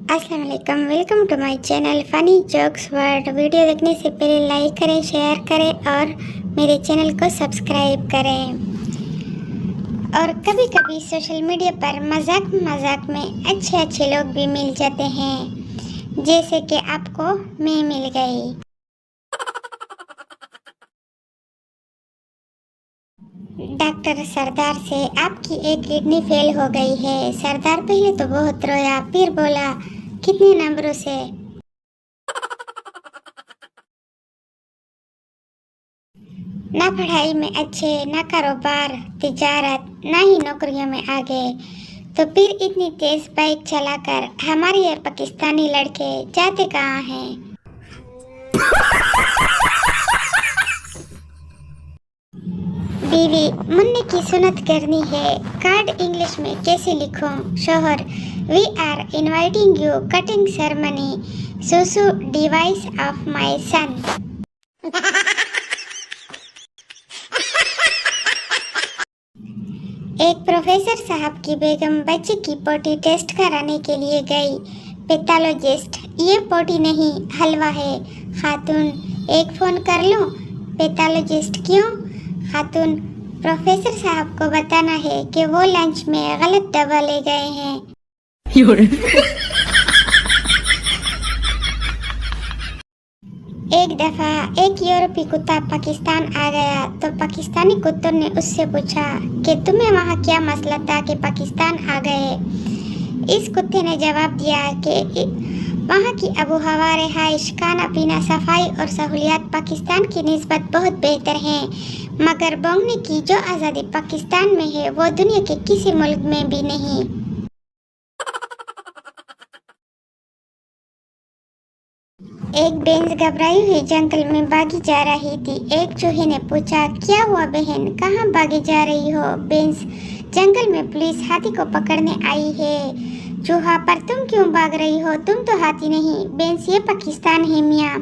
अस्सलाम वालेकुम, welcome to my channel funny jokes world. Video देखने से पहले लाइक करें, शेयर करें और मेरे चैनल को सब्सक्राइब करें। और कभी कभी सोशल मीडिया पर मजाक मजाक में अच्छे अच्छे लोग भी मिल जाते हैं, जैसे कि आपको मैं मिल गई। डॉक्टर सरदार से आपकी एक किडनी फेल हो गई है। सरदार पहले तो बहुत रोया, फिर बोला कितने नंबरों से। ना पढ़ाई में अच्छे, ना कारोबार तिजारत, ना ही नौकरियों में आगे, तो फिर इतनी तेज बाइक चलाकर हमारे ये पाकिस्तानी लड़के जाते कहाँ हैं। बीवी, मुन्ने की सुन्नत करनी है, कार्ड इंग्लिश में कैसे लिखूं। शोहर, we are inviting you cutting ceremony सुसु डिवाइस ऑफ माय सन। एक प्रोफेसर साहब की बेगम बच्चे की पोटी टेस्ट कराने के लिए गई। पैथोलॉजिस्ट, ये पोटी नहीं हलवा है। खातून, एक फोन कर लूं। पैथोलॉजिस्ट, क्यों। खातून, प्रोफेसर साहब को बताना है कि वो लंच में गलत दवा ले गए हैं। एक दफा एक यूरोपीय कुत्ता पाकिस्तान आ गया तो पाकिस्तानी कुत्तों ने उससे पूछा कि तुम्हें वहाँ क्या मसला था कि पाकिस्तान आ गए। इस कुत्ते ने जवाब दिया कि वहाँ की आबो हवा, रिहाइश, खाना पीना, सफाई और सहूलियात पाकिस्तान की निस्बत बहुत बेहतर हैं, मगर बोलने की जो आज़ादी पाकिस्तान में है वो दुनिया के किसी मुल्क में भी नहीं। एक भैंस घबराई हुई जंगल में भागी जा रही थी। एक चूहे ने पूछा, क्या हुआ बहन, कहाँ भागी जा रही हो। भैंस, जंगल में पुलिस हाथी को पकड़ने आई है। चूहा, पर तुम क्यों भाग रही हो, तुम तो हाथी नहीं। भैंस, ये पाकिस्तान है मियाँ,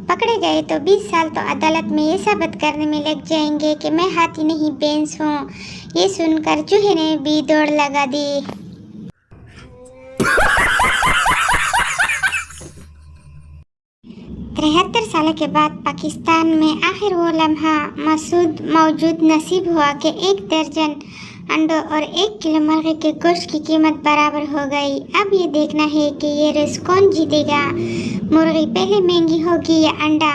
पकड़े गए तो 20 साल तो अदालत में ये साबित करने में लग जाएंगे कि मैं हाथी नहीं भैंस हूँ। ये सुनकर चूहे ने भी दौड़ लगा दी। 73 साल के बाद पाकिस्तान में आखिर वो लम्हा मसूद मौजूद नसीब हुआ कि 1 दर्जन अंडों और 1 किलो मुर्गे के गोश्त की कीमत बराबर हो गई। अब ये देखना है कि ये रेस कौन जीतेगा, मुर्गी पहले महंगी होगी या अंडा।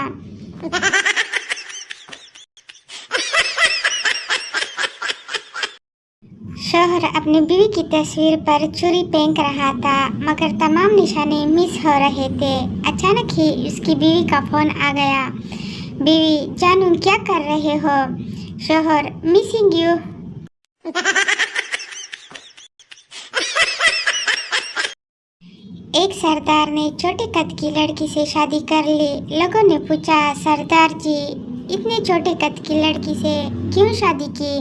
शोहर अपनी बीवी की तस्वीर पर छुरी फेंक रहा था, मगर तमाम निशाने मिस हो रहे थे। अचानक ही उसकी बीवी का फोन आ गया। बीवी, जानू क्या कर रहे हो। शोहर, मिसिंग यू। एक सरदार ने छोटे कद की लड़की से शादी कर ली। लोगों ने पूछा, सरदार जी, इतने छोटे कद की लड़की से क्यों शादी की।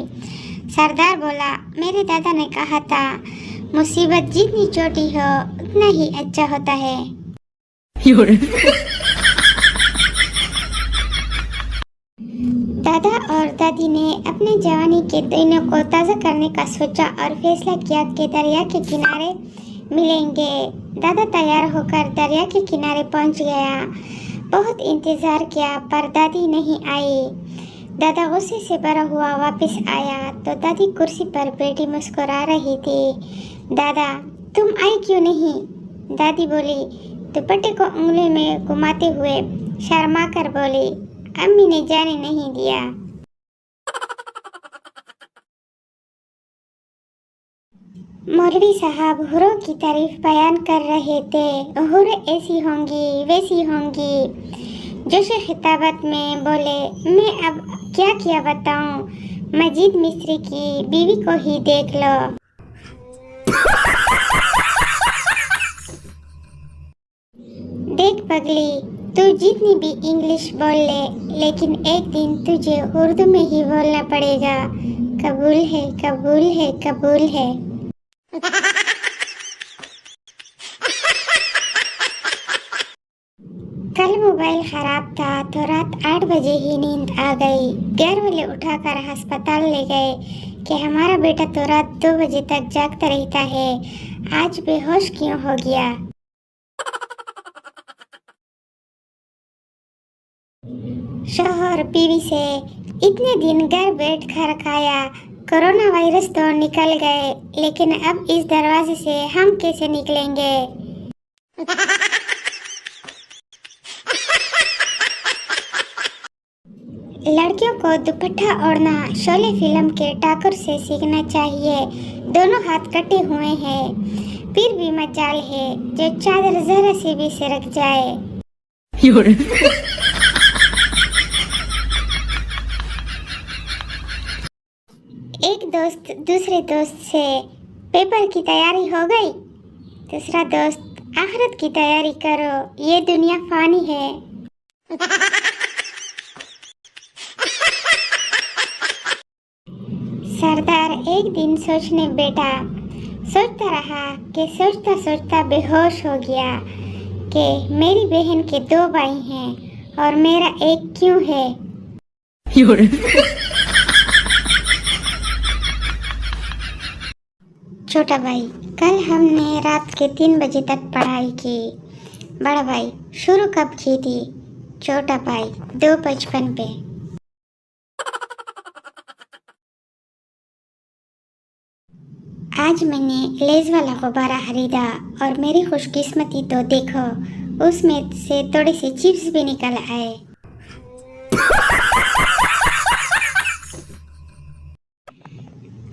सरदार बोला, मेरे दादा ने कहा था, मुसीबत जितनी छोटी हो उतना ही अच्छा होता है। दादा और दादी ने अपने जवानी के दिनों को ताज़ा करने का सोचा और फैसला किया कि दरिया के किनारे मिलेंगे। दादा तैयार होकर दरिया के किनारे पहुंच गया। बहुत इंतज़ार किया पर दादी नहीं आई। दादा गुस्से से भरा हुआ वापस आया तो दादी कुर्सी पर बैठी मुस्कुरा रही थी। दादा, तुम आई क्यों नहीं। दादी बोली, दुपट्टे को उंगली में घुमाते हुए शर्मा कर बोली, अम्मी ने जाने नहीं दिया। मौलवी साहब हुरों की तारीफ बयान कर रहे थे। हुर ऐसी होंगी वैसी होंगी। जोश खिताबत में बोले, मैं अब क्या क्या बताऊं, मजीद मिस्त्री की बीवी को ही देख लो। देख पगली, तू जितनी भी इंग्लिश बोल ले, लेकिन एक दिन तुझे उर्दू में ही बोलना पड़ेगा। कबूल है, कबूल है, कबूल है। कल मोबाइल खराब था तो रात 8 बजे ही नींद आ गई। घर वाले उठाकर अस्पताल ले गए कि हमारा बेटा तो रात 2 बजे तक जागता रहता है, आज बेहोश क्यों हो गया। और बीवी से इतने दिन घर बैठ कर खाया, कोरोना वायरस तो निकल गए, लेकिन अब इस दरवाजे से हम कैसे निकलेंगे। लड़कियों को दुपट्टा ओढ़ना शोले फिल्म के ठाकुर से सीखना चाहिए। दोनों हाथ कटे हुए हैं, फिर भी मजाल है जो चादर जरा से भी सरक जाए। एक दोस्त दूसरे दोस्त से पेपर की तैयारी हो गई? दूसरा दोस्त, आखिरत की तैयारी करो, ये दुनिया फानी है। सरदार एक दिन सोचने बैठा, सोचता रहा कि सोचता सोचता बेहोश हो गया कि मेरी बहन के 2 भाई हैं और मेरा एक क्यों है। छोटा भाई, कल हमने रात के 3 बजे तक पढ़ाई की। बड़ा भाई, शुरू कब की थी? छोटा भाई, 2:55 पे। आज मैंने लेज वाला गुब्बारा खरीदा और मेरी खुशकिस्मती तो देखो, उसमें से थोड़े से चिप्स भी निकल आए।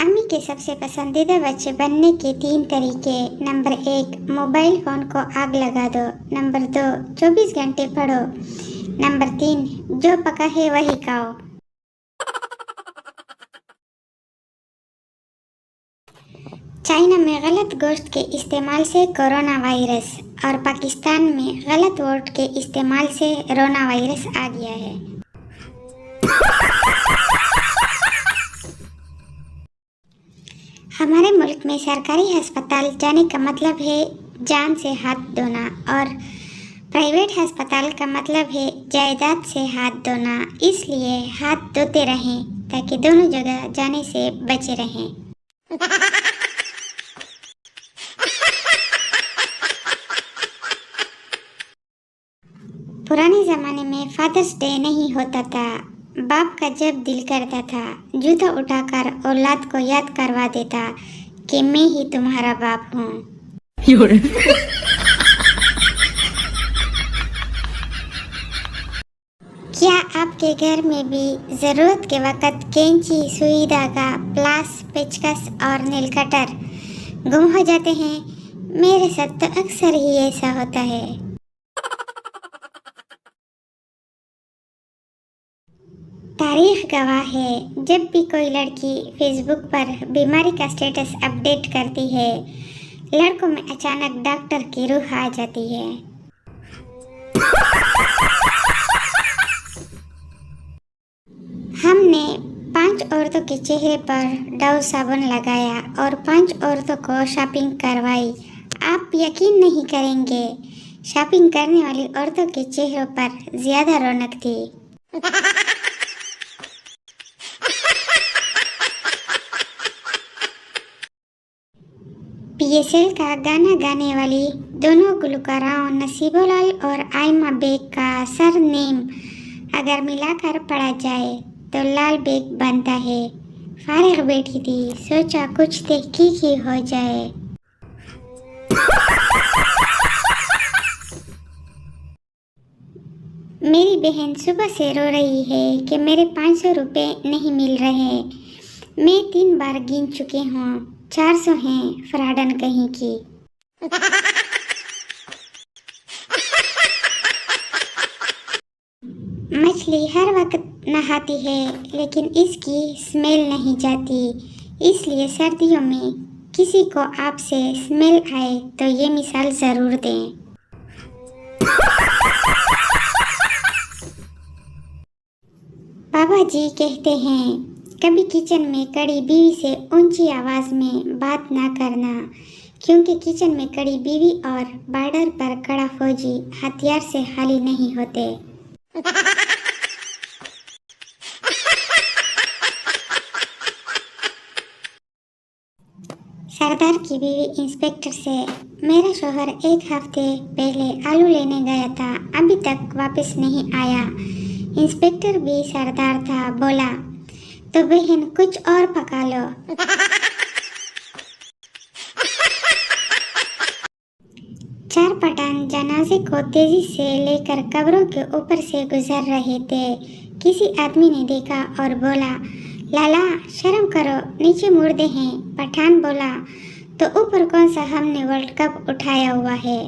अम्मी के सबसे पसंदीदा बच्चे बनने के 3 तरीके। नंबर 1, मोबाइल फोन को आग लगा दो। नंबर 2, 24 घंटे पढ़ो। नंबर 3, जो पका है वही खाओ। चाइना में गलत गोश्त के इस्तेमाल से कोरोना वायरस और पाकिस्तान में गलत वोट के इस्तेमाल से रोना वायरस आ गया है। हमारे मुल्क में सरकारी अस्पताल जाने का मतलब है जान से हाथ धोना और प्राइवेट अस्पताल का मतलब है जायदाद से हाथ धोना। इसलिए हाथ धोते रहें ताकि दोनों जगह जाने से बचे रहें। पुराने ज़माने में फादर्स डे नहीं होता था। बाप का जब दिल करता था, जूता उठाकर औलाद को याद करवा देता कि मैं ही तुम्हारा बाप हूँ। क्या आपके घर में भी ज़रूरत के वक़्त कैंची, सुई धागा, प्लास, पेचकस और नील कटर गुम हो जाते हैं? मेरे साथ तो अक्सर ही ऐसा होता है। तारीख गवाह है, जब भी कोई लड़की फेसबुक पर बीमारी का स्टेटस अपडेट करती है, लड़कों में अचानक डॉक्टर की रूह आ जाती है। हमने 5 औरतों के चेहरे पर डव साबुन लगाया और 5 औरतों को शॉपिंग करवाई। आप यकीन नहीं करेंगे, शॉपिंग करने वाली औरतों के चेहरों पर ज्यादा रौनक थी। पीएसएल का गाना गाने वाली दोनों गुलकाराओं नसीबोलाल और आयमा बेग का सरनेम अगर मिलाकर पढ़ा जाए तो लाल बेग बनता है। फारिग बैठी थी, सोचा कुछ तहकीक ही हो जाए। मेरी बहन सुबह से रो रही है कि मेरे 500 रुपये नहीं मिल रहे। मैं 3 बार गिन चुकी हूँ, 400 हैं, फ्राडन कहीं की। मछली हर वक्त नहाती है लेकिन इसकी स्मेल नहीं जाती, इसलिए सर्दियों में किसी को आपसे स्मेल आए तो ये मिसाल ज़रूर दें। बाबा जी कहते हैं, कभी किचन में कड़ी बीवी से ऊंची आवाज़ में बात ना करना, क्योंकि किचन में कड़ी बीवी और बॉर्डर पर कड़ा फौजी हथियार से खाली नहीं होते। सरदार की बीवी इंस्पेक्टर से, मेरा शोहर 1 हफ्ते पहले आलू लेने गया था, अभी तक वापस नहीं आया। इंस्पेक्टर भी सरदार था, बोला, तो बहन कुछ और पका लो। चार पठान जनाजे को तेजी से लेकर कब्रों के ऊपर से गुजर रहे थे। किसी आदमी ने देखा और बोला, लाला शर्म करो, नीचे मुर्दे हैं। पठान बोला, तो ऊपर कौन सा हमने वर्ल्ड कप उठाया हुआ है।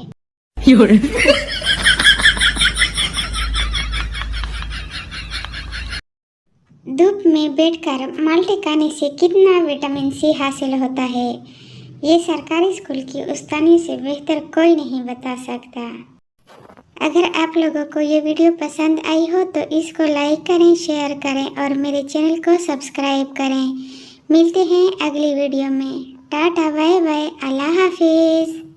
धूप में बैठकर माल्टे खाने से कितना विटामिन सी हासिल होता है, ये सरकारी स्कूल की उस्तानी से बेहतर कोई नहीं बता सकता। अगर आप लोगों को ये वीडियो पसंद आई हो तो इसको लाइक करें, शेयर करें और मेरे चैनल को सब्सक्राइब करें। मिलते हैं अगली वीडियो में। टाटा बाय बाय, अल्लाह हाफिज़।